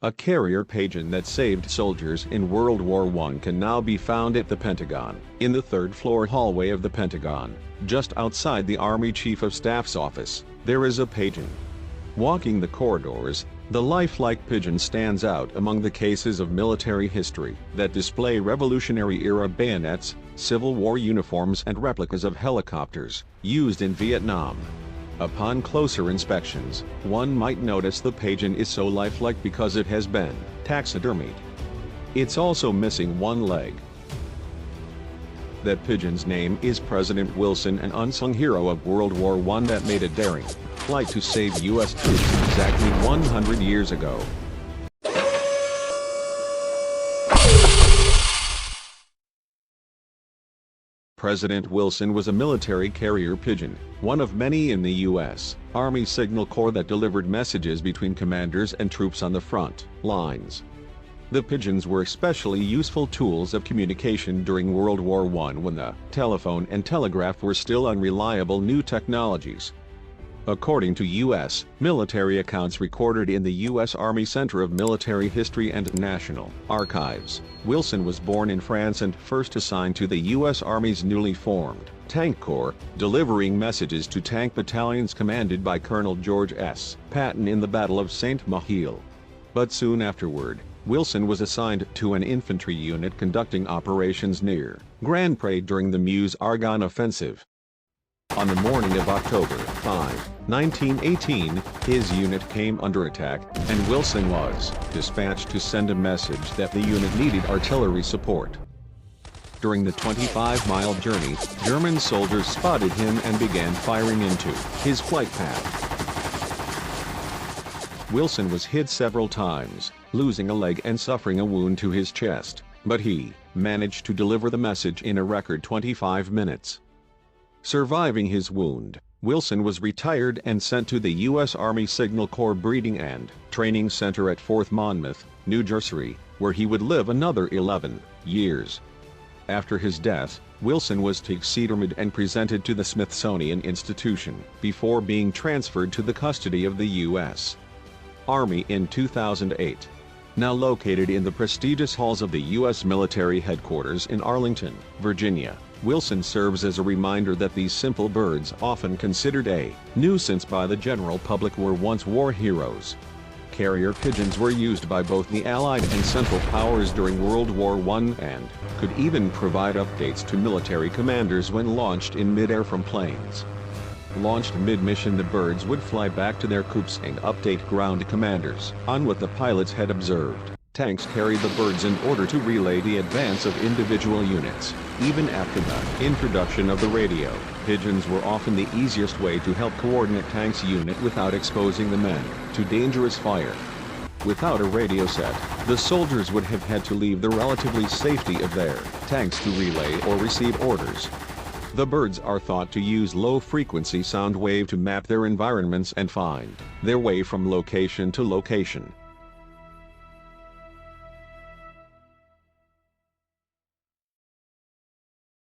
A carrier pigeon that saved soldiers in World War I can now be found at the Pentagon, in the third-floor hallway of the Pentagon, just outside the Army Chief of Staff's office. There is a pigeon. Walking the corridors, the lifelike pigeon stands out among the cases of military history that display Revolutionary-era bayonets, Civil War uniforms and replicas of helicopters used in Vietnam. Upon closer inspections, one might notice the pigeon is so lifelike because it has been taxidermied. It's also missing one leg. That pigeon's name is President Wilson, an unsung hero of World War I that made a daring flight to save U.S. troops exactly 100 years ago. President Wilson was a military carrier pigeon, one of many in the U.S. Army Signal Corps that delivered messages between commanders and troops on the front lines. The pigeons were especially useful tools of communication during World War I, when the telephone and telegraph were still unreliable new technologies. According to U.S. military accounts recorded in the U.S. Army Center of Military History and National Archives, Wilson was born in France and first assigned to the U.S. Army's newly formed Tank Corps, delivering messages to tank battalions commanded by Colonel George S. Patton in the Battle of Saint-Mihiel. But soon afterward, Wilson was assigned to an infantry unit conducting operations near Grand Pre during the Meuse-Argonne offensive. On the morning of October 5, 1918, his unit came under attack, and Wilson was dispatched to send a message that the unit needed artillery support. During the 25-mile journey, German soldiers spotted him and began firing into his flight path. Wilson was hit several times, losing a leg and suffering a wound to his chest, but he managed to deliver the message in a record 25 minutes. Surviving his wound, Wilson was retired and sent to the U.S. Army Signal Corps Breeding and Training Center at Fort Monmouth, New Jersey, where he would live another 11 years. After his death, Wilson was taxidermied and presented to the Smithsonian Institution, before being transferred to the custody of the U.S. Army in 2008. Now located in the prestigious halls of the U.S. military headquarters in Arlington, Virginia, Wilson serves as a reminder that these simple birds, often considered a nuisance by the general public, were once war heroes. Carrier pigeons were used by both the Allied and Central Powers during World War I and could even provide updates to military commanders when launched in midair from planes. Launched mid-mission, the birds would fly back to their coops and update ground commanders on what the pilots had observed. Tanks carried the birds in order to relay the advance of individual units. Even after the introduction of the radio, pigeons were often the easiest way to help coordinate tanks' unit without exposing the men to dangerous fire. Without a radio set, the soldiers would have had to leave the relative safety of their tanks to relay or receive orders. The birds are thought to use low-frequency sound wave to map their environments and find their way from location to location.